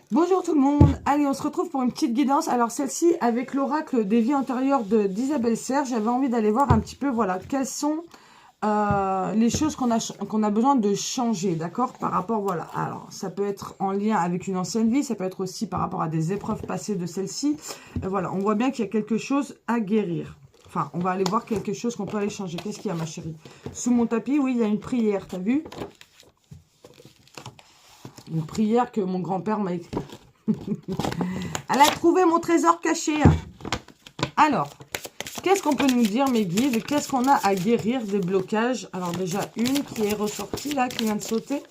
Bonjour tout le monde, allez on se retrouve pour une petite guidance. Alors celle-ci avec l'oracle des vies antérieures d'Isabelle Serre, j'avais envie d'aller voir un petit peu, voilà, quelles sont les choses qu'on a besoin de changer, d'accord, par rapport, voilà, alors ça peut être en lien avec une ancienne vie, ça peut être aussi par rapport à des épreuves passées de celle-ci, voilà, on voit bien qu'il y a quelque chose à guérir. Enfin, on va aller voir quelque chose qu'on peut aller changer. Qu'est-ce qu'il y a, ma chérie? Sous mon tapis, oui, il y a une prière, t'as vu? Une prière que mon grand-père m'a écrite. Elle a trouvé mon trésor caché. Alors, qu'est-ce qu'on peut nous dire, mes guides? Qu'est-ce qu'on a à guérir des blocages? Alors déjà, une qui est ressortie là, qui vient de sauter.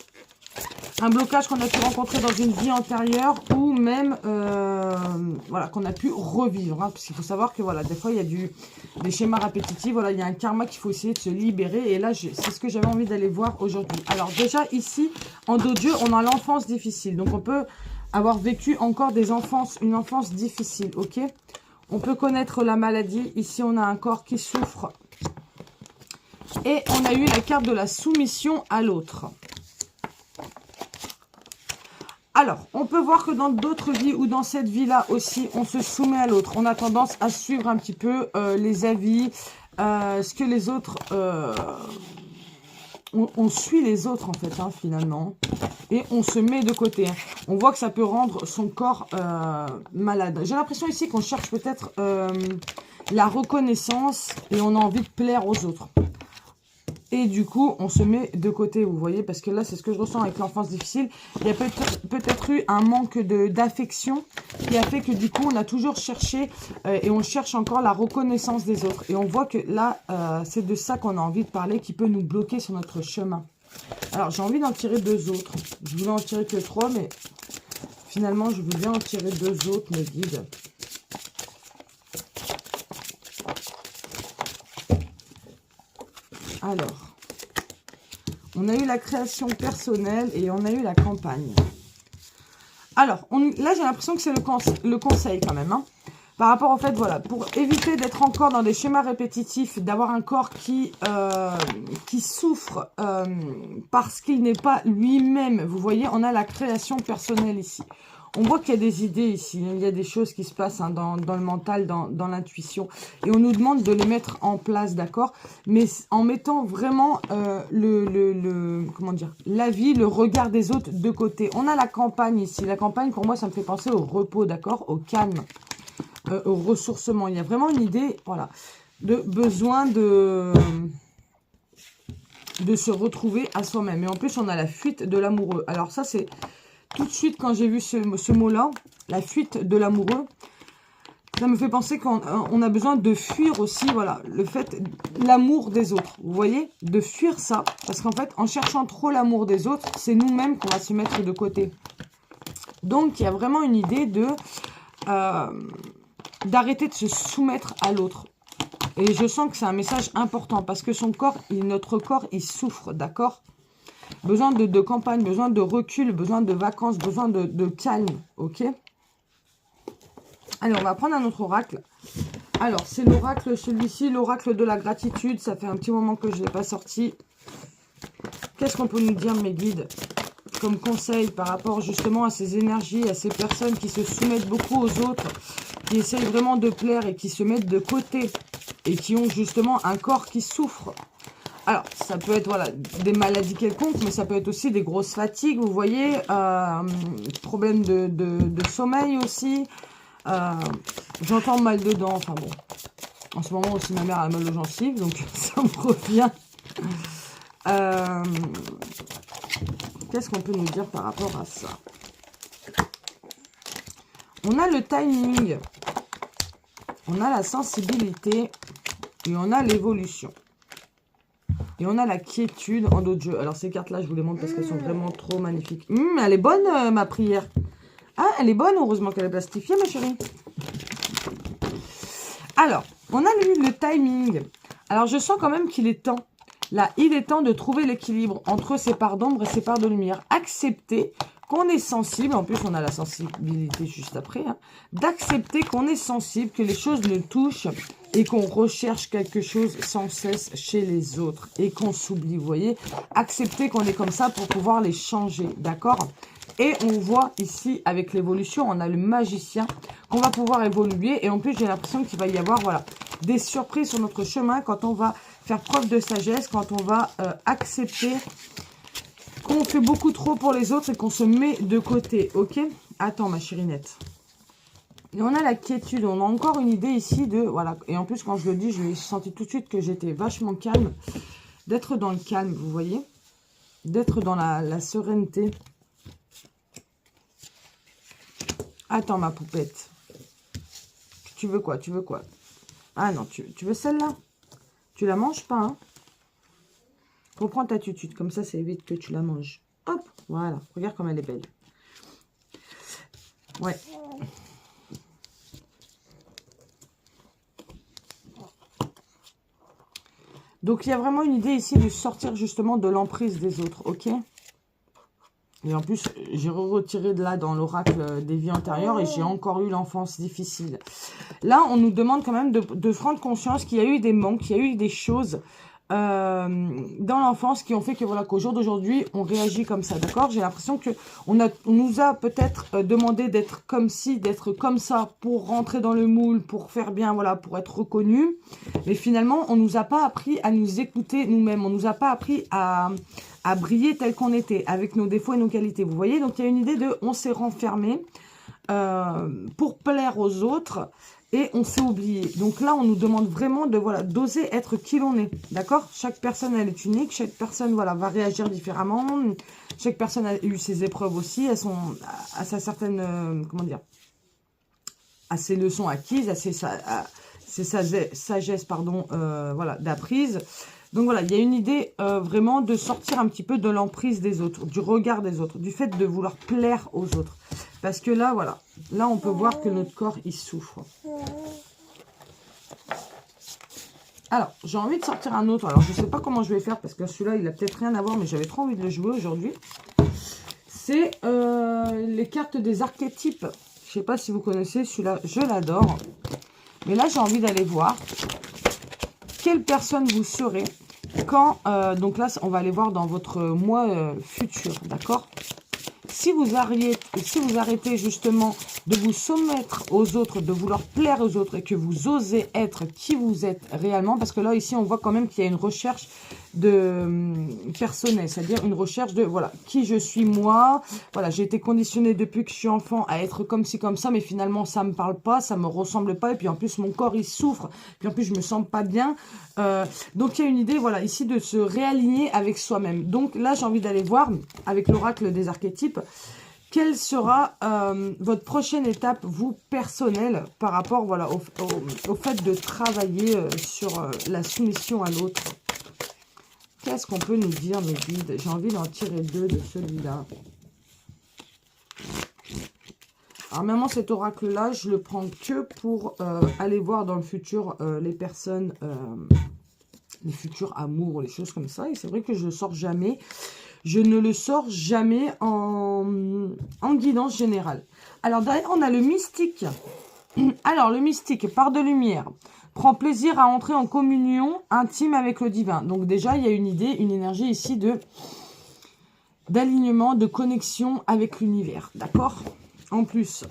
Un blocage qu'on a pu rencontrer dans une vie antérieure ou même, voilà, qu'on a pu revivre. Hein, parce qu'il faut savoir que, voilà, des fois, il y a des schémas répétitifs. Voilà, il y a un karma qu'il faut essayer de se libérer. Et là, c'est ce que j'avais envie d'aller voir aujourd'hui. Alors déjà, ici, en dos de Dieu, on a l'enfance difficile. Donc, on peut avoir vécu encore une enfance difficile, ok? On peut connaître la maladie. Ici, on a un corps qui souffre. Et on a eu la carte de la soumission à l'autre. Alors, on peut voir que dans d'autres vies ou dans cette vie-là aussi, on se soumet à l'autre. On a tendance à suivre un petit peu les avis, ce que les autres... on suit les autres, en fait, hein, finalement. Et on se met de côté. Hein. On voit que ça peut rendre son corps malade. J'ai l'impression ici qu'on cherche peut-être la reconnaissance et on a envie de plaire aux autres. Et du coup, on se met de côté, vous voyez, parce que là, c'est ce que je ressens avec l'enfance difficile. Il y a peut-être eu un manque d'affection qui a fait que du coup, on a toujours cherché et on cherche encore la reconnaissance des autres. Et on voit que là, c'est de ça qu'on a envie de parler, qui peut nous bloquer sur notre chemin. Alors, j'ai envie d'en tirer deux autres. Je voulais en tirer que trois, mais finalement, je veux bien en tirer deux autres, mes guides. Alors, on a eu la création personnelle et on a eu la campagne. Alors, là, j'ai l'impression que c'est le conseil quand même. Hein. Par rapport au fait, voilà, pour éviter d'être encore dans des schémas répétitifs, d'avoir un corps qui souffre parce qu'il n'est pas lui-même. Vous voyez, on a la création personnelle ici. On voit qu'il y a des idées ici, il y a des choses qui se passent hein, dans le mental, dans l'intuition. Et on nous demande de les mettre en place, d'accord? Mais en mettant vraiment comment dire, la vie, le regard des autres de côté. On a la campagne ici. La campagne, pour moi, ça me fait penser au repos, d'accord? Au calme, au ressourcement. Il y a vraiment une idée, voilà, de besoin de se retrouver à soi-même. Et en plus, on a la fuite de l'amoureux. Alors ça, c'est... Tout de suite, quand j'ai vu ce mot-là, la fuite de l'amoureux, ça me fait penser qu'on a besoin de fuir aussi, voilà, le fait, l'amour des autres. Vous voyez, de fuir ça. Parce qu'en fait, en cherchant trop l'amour des autres, c'est nous-mêmes qu'on va se mettre de côté. Donc, il y a vraiment une idée d'arrêter de se soumettre à l'autre. Et je sens que c'est un message important parce que notre corps, il souffre, d'accord ? Besoin de campagne, besoin de recul, besoin de vacances, besoin de calme, ok? Allez, on va prendre un autre oracle. Alors, c'est l'oracle, celui-ci, l'oracle de la gratitude. Ça fait un petit moment que je ne l'ai pas sorti. Qu'est-ce qu'on peut nous dire, mes guides, comme conseil par rapport justement à ces énergies, à ces personnes qui se soumettent beaucoup aux autres, qui essayent vraiment de plaire et qui se mettent de côté et qui ont justement un corps qui souffre? Alors, ça peut être voilà, des maladies quelconques, mais ça peut être aussi des grosses fatigues, vous voyez, problème de sommeil aussi. J'entends mal dedans, enfin bon. En ce moment aussi, ma mère a mal aux gencives, donc ça me revient. Qu'est-ce qu'on peut nous dire par rapport à ça? On a le timing, on a la sensibilité et on a l'évolution. Et on a la quiétude en dos de jeu. Alors, ces cartes-là, je vous les montre parce qu'elles sont vraiment trop magnifiques. Elle est bonne, ma prière. Ah, elle est bonne. Heureusement qu'elle est plastifiée, ma chérie. Alors, on a eu le timing. Alors, je sens quand même qu'il est temps. Là, il est temps de trouver l'équilibre entre ces parts d'ombre et ces parts de lumière. Accepter qu'on est sensible. En plus, on a la sensibilité juste après. Hein, d'accepter qu'on est sensible, que les choses nous touchent et qu'on recherche quelque chose sans cesse chez les autres et qu'on s'oublie, vous voyez. Accepter qu'on est comme ça pour pouvoir les changer, d'accord? Et on voit ici, avec l'évolution, on a le magicien qu'on va pouvoir évoluer. Et en plus, j'ai l'impression qu'il va y avoir, voilà, des surprises sur notre chemin quand on va faire preuve de sagesse, quand on va accepter qu'on fait beaucoup trop pour les autres et qu'on se met de côté, ok? Attends, ma chérinette. Et on a la quiétude, on a encore une idée ici de, voilà, et en plus quand je le dis, je senti tout de suite que j'étais vachement calme, d'être dans le calme, vous voyez, d'être dans la sérénité. Attends ma poupette, tu veux quoi, tu veux quoi? Ah non, tu veux celle-là? Tu la manges pas, hein? Reprends ta tutude, comme ça évite que tu la manges. Hop, voilà, regarde comme elle est belle. Ouais. Donc, il y a vraiment une idée ici de sortir justement de l'emprise des autres, ok? Et en plus, j'ai retiré de là dans l'oracle des vies antérieures et j'ai encore eu l'enfance difficile. Là, on nous demande quand même de prendre conscience qu'il y a eu des manques, qu'il y a eu des choses dans l'enfance qui ont fait que voilà qu'au jour d'aujourd'hui on réagit comme ça, d'accord? J'ai l'impression que on nous a peut-être demandé d'être comme ci, d'être comme ça pour rentrer dans le moule, pour faire bien, voilà, pour être reconnu, mais finalement on nous a pas appris à nous écouter nous-mêmes, on nous a pas appris à briller tel qu'on était, avec nos défauts et nos qualités, vous voyez? Donc il y a une idée de on s'est renfermé pour plaire aux autres. Et on s'est oublié. Donc là, on nous demande vraiment de voilà d'oser être qui l'on est. D'accord? Chaque personne, elle est unique. Chaque personne, voilà, va réagir différemment. Chaque personne a eu ses épreuves aussi. À sa certaine, comment dire, à ses leçons acquises, à ses sagesse, pardon, voilà, d'apprise. Donc voilà, il y a une idée vraiment de sortir un petit peu de l'emprise des autres, du regard des autres, du fait de vouloir plaire aux autres. Parce que là, voilà, là on peut voir que notre corps, il souffre. Alors, j'ai envie de sortir un autre. Alors, je ne sais pas comment je vais faire parce que celui-là, il a peut-être rien à voir, mais j'avais trop envie de le jouer aujourd'hui. C'est les cartes des archétypes. Je ne sais pas si vous connaissez celui-là, je l'adore. Mais là, j'ai envie d'aller voir quelle personne vous serez quand... donc là, on va aller voir dans votre mois futur, d'accord? Si vous arrêtez justement de vous soumettre aux autres, de vouloir plaire aux autres et que vous osez être qui vous êtes réellement, parce que là, ici, on voit quand même qu'il y a une recherche de personnel, c'est-à-dire une recherche de, voilà, qui je suis moi. Voilà, j'ai été conditionnée depuis que je suis enfant à être comme ci, comme ça, mais finalement, ça me parle pas, ça me ressemble pas, et puis en plus, mon corps, il souffre, puis en plus, je me sens pas bien. Donc, il y a une idée, voilà, ici, de se réaligner avec soi-même. Donc là, j'ai envie d'aller voir, avec l'oracle des archétypes, quelle sera votre prochaine étape, vous, personnelle, par rapport, voilà, au fait de travailler sur la soumission à l'autre. Qu'est-ce qu'on peut nous dire, mes guides? J'ai envie d'en tirer deux de celui-là. Alors, maintenant, cet oracle-là, je le prends que pour aller voir dans le futur les personnes, les futurs amours, les choses comme ça. Et c'est vrai que je ne le sors jamais. Je ne le sors jamais en guidance générale. Alors, derrière, on a le mystique. Alors, le mystique, part de lumière, prend plaisir à entrer en communion intime avec le divin. Donc, déjà, il y a une idée, une énergie ici d'alignement, de connexion avec l'univers. D'accord? En plus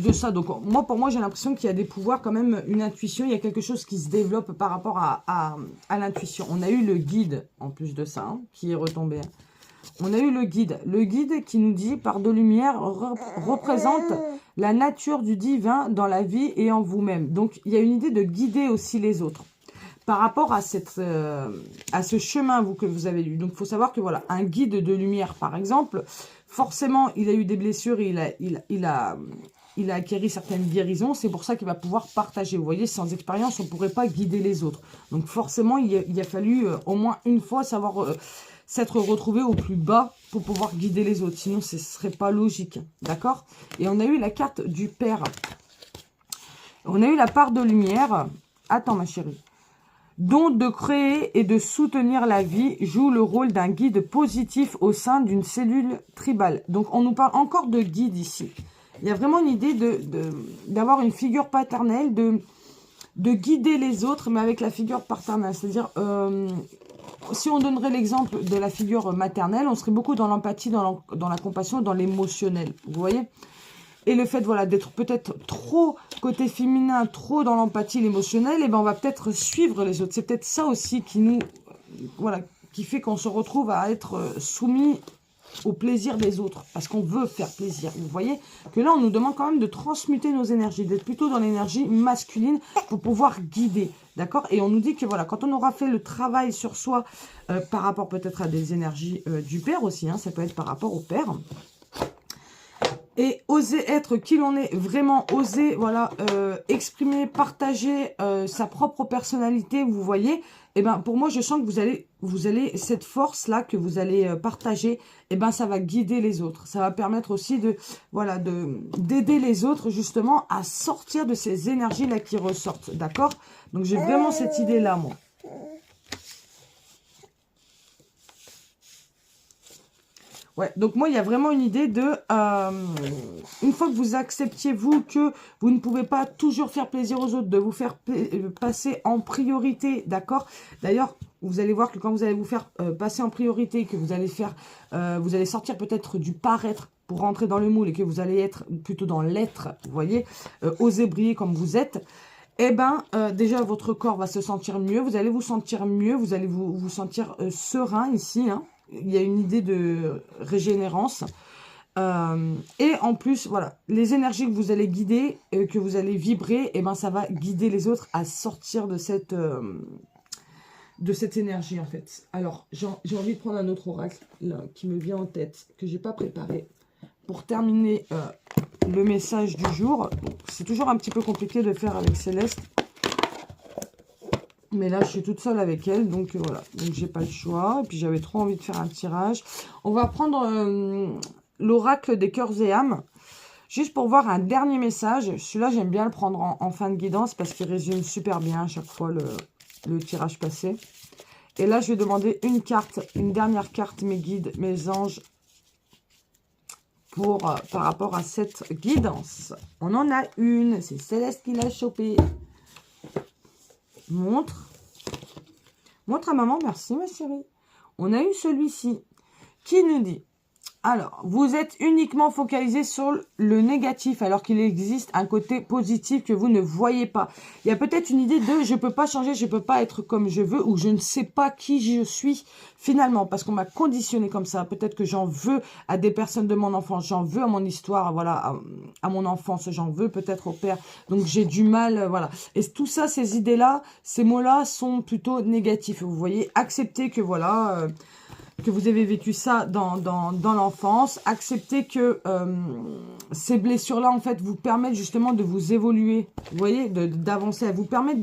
de ça, donc pour moi, j'ai l'impression qu'il y a des pouvoirs, quand même, une intuition. Il y a quelque chose qui se développe par rapport à l'intuition. On a eu le guide, en plus de ça, hein, qui est retombé. On a eu le guide. Le guide qui nous dit, par de lumière, représente la nature du divin dans la vie et en vous-même. Donc, il y a une idée de guider aussi les autres. Par rapport à ce chemin que vous avez eu. Donc, il faut savoir que, voilà, un guide de lumière, par exemple, forcément, il a eu des blessures et il a acquis certaines guérisons. C'est pour ça qu'il va pouvoir partager. Vous voyez, sans expérience, on ne pourrait pas guider les autres. Donc, forcément, il a fallu au moins une fois savoir s'être retrouvé au plus bas pour pouvoir guider les autres. Sinon, ce ne serait pas logique. D'accord? Et on a eu la carte du Père. On a eu la part de lumière. Attends, ma chérie. Dont de créer et de soutenir la vie joue le rôle d'un guide positif au sein d'une cellule tribale. Donc, on nous parle encore de guide ici. Il y a vraiment une idée d'avoir une figure paternelle, de guider les autres, mais avec la figure paternelle. C'est-à-dire, si on donnerait l'exemple de la figure maternelle, on serait beaucoup dans l'empathie, dans la compassion, dans l'émotionnel. Vous voyez? Et le fait, voilà, d'être peut-être trop côté féminin, trop dans l'empathie, l'émotionnel, et ben on va peut-être suivre les autres. C'est peut-être ça aussi qui nous, voilà, qui fait qu'on se retrouve à être soumis au plaisir des autres, parce qu'on veut faire plaisir. Vous voyez que là, on nous demande quand même de transmuter nos énergies, d'être plutôt dans l'énergie masculine pour pouvoir guider, d'accord? Et on nous dit que voilà, quand on aura fait le travail sur soi, par rapport peut-être à des énergies du père aussi, hein, ça peut être par rapport au père, et oser être qui l'on est, vraiment oser, voilà, exprimer, partager sa propre personnalité, vous voyez, et ben pour moi je sens que vous allez cette force là que vous allez partager, et ben ça va guider les autres, ça va permettre aussi de, voilà, d'aider les autres justement à sortir de ces énergies là qui ressortent, d'accord? Donc j'ai vraiment cette idée là, moi. Ouais, donc moi, il y a vraiment une idée de, une fois que vous acceptiez, vous, que vous ne pouvez pas toujours faire plaisir aux autres, de vous faire passer en priorité, d'accord? D'ailleurs, vous allez voir que quand vous allez vous faire passer en priorité, que vous allez faire, vous allez sortir peut-être du paraître pour rentrer dans le moule et que vous allez être plutôt dans l'être, vous voyez, oser briller comme vous êtes, eh ben, déjà, votre corps va se sentir mieux, vous allez vous sentir mieux, vous allez vous sentir serein ici, hein. Il y a une idée de régénérance. Et en plus, voilà, les énergies que vous allez guider, que vous allez vibrer, et ben ça va guider les autres à sortir de cette énergie, en fait. Alors, j'ai envie de prendre un autre oracle là, qui me vient en tête, que j'ai pas préparé, pour terminer le message du jour. C'est toujours un petit peu compliqué de faire avec Céleste. Mais là, je suis toute seule avec elle, donc voilà. Donc, j'ai pas le choix. Et puis, j'avais trop envie de faire un tirage. On va prendre l'oracle des cœurs et âmes. Juste pour voir un dernier message. Celui-là, j'aime bien le prendre en fin de guidance parce qu'il résume super bien à chaque fois le tirage passé. Et là, je vais demander une carte, une dernière carte, mes guides, mes anges, pour par rapport à cette guidance. On en a une. C'est Céleste qui l'a chopée. Montre. Montre à maman, merci ma chérie. On a eu celui-ci qui nous dit, alors, vous êtes uniquement focalisé sur le négatif alors qu'il existe un côté positif que vous ne voyez pas. Il y a peut-être une idée de je peux pas changer, je peux pas être comme je veux ou je ne sais pas qui je suis finalement parce qu'on m'a conditionné comme ça. Peut-être que j'en veux à des personnes de mon enfance, j'en veux à mon histoire, voilà, à mon enfance, j'en veux peut-être au père. Donc j'ai du mal, voilà. Et tout ça, ces idées-là, ces mots-là sont plutôt négatifs. Vous voyez, accepter que voilà... que vous avez vécu ça dans l'enfance, acceptez que ces blessures-là, en fait, vous permettent justement de vous évoluer, vous voyez, d'avancer, elles vous permettent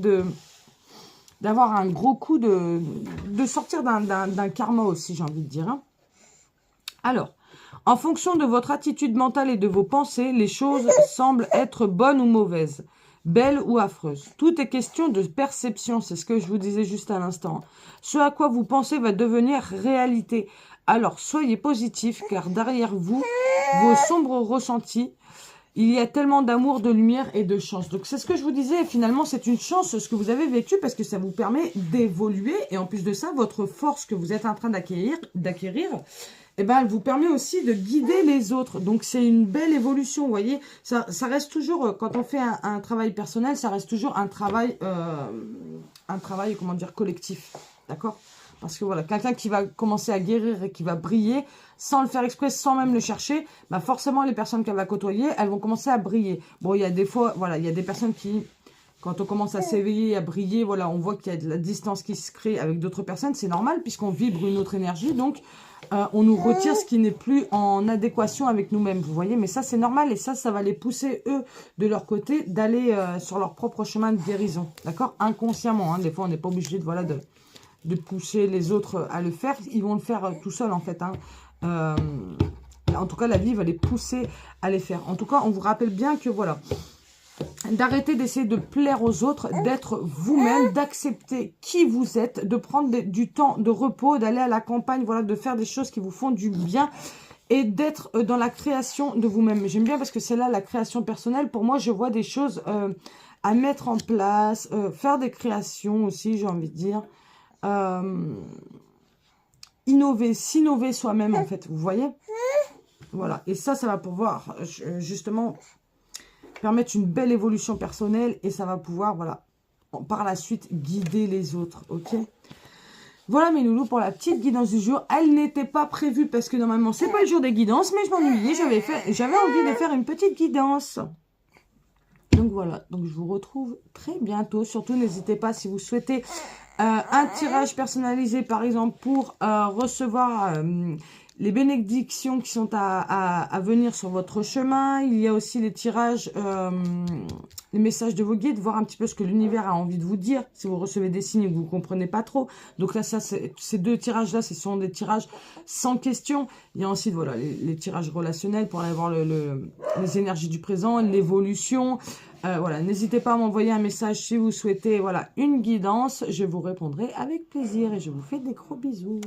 d'avoir un gros coup, de sortir d'un karma aussi, j'ai envie de dire. Hein. Alors, en fonction de votre attitude mentale et de vos pensées, les choses semblent être bonnes ou mauvaises, belles ou affreuses. Tout est question de perception, c'est ce que je vous disais juste à l'instant. Ce à quoi vous pensez va devenir réalité. Alors, soyez positif, car derrière vous, vos sombres ressentis, il y a tellement d'amour, de lumière et de chance. Donc, c'est ce que je vous disais. Finalement, c'est une chance, ce que vous avez vécu, parce que ça vous permet d'évoluer. Et en plus de ça, votre force que vous êtes en train d'acquérir, eh ben, elle vous permet aussi de guider les autres. Donc, c'est une belle évolution, vous voyez. Ça reste toujours, quand on fait un travail personnel, ça reste toujours un travail, comment dire, collectif. D'accord? Parce que voilà, quelqu'un qui va commencer à guérir et qui va briller, sans le faire exprès, sans même le chercher, bah forcément, les personnes qu'elle va côtoyer, elles vont commencer à briller. Bon, il y a des fois, voilà, il y a des personnes qui... Quand on commence à s'éveiller, à briller, voilà, on voit qu'il y a de la distance qui se crée avec d'autres personnes. C'est normal puisqu'on vibre une autre énergie. Donc, on nous retire ce qui n'est plus en adéquation avec nous-mêmes. Vous voyez, mais ça, c'est normal. Et ça va les pousser, eux, de leur côté, d'aller sur leur propre chemin de guérison. D'accord? Inconsciemment. Hein. Des fois, on n'est pas obligé de, voilà, de pousser les autres à le faire. Ils vont le faire tout seuls, en fait. Hein. En tout cas, la vie va les pousser à les faire. En tout cas, on vous rappelle bien que, voilà... D'arrêter d'essayer de plaire aux autres, d'être vous-même, d'accepter qui vous êtes, de prendre du temps de repos, d'aller à la campagne, voilà, de faire des choses qui vous font du bien et d'être dans la création de vous-même. J'aime bien parce que c'est là la création personnelle. Pour moi, je vois des choses à mettre en place, faire des créations aussi, j'ai envie de dire. innover, s'innover soi-même, en fait, vous voyez? Voilà, et ça va pouvoir, justement, permettre une belle évolution personnelle, et ça va pouvoir, voilà, par la suite, guider les autres, ok? Voilà mes loulous pour la petite guidance du jour. Elle n'était pas prévue parce que normalement, c'est pas le jour des guidances, mais je m'ennuyais, j'avais envie de faire une petite guidance. Donc voilà, donc je vous retrouve très bientôt. Surtout, n'hésitez pas si vous souhaitez un tirage personnalisé, par exemple, pour recevoir les bénédictions qui sont à venir sur votre chemin. Il y a aussi les tirages, les messages de vos guides, voir un petit peu ce que l'univers a envie de vous dire, si vous recevez des signes et que vous ne comprenez pas trop. Donc là, ces deux tirages-là, ce sont des tirages sans question. Il y a ensuite voilà, les tirages relationnels pour aller voir les énergies du présent, l'évolution. Voilà, n'hésitez pas à m'envoyer un message si vous souhaitez voilà, une guidance. Je vous répondrai avec plaisir et je vous fais des gros bisous.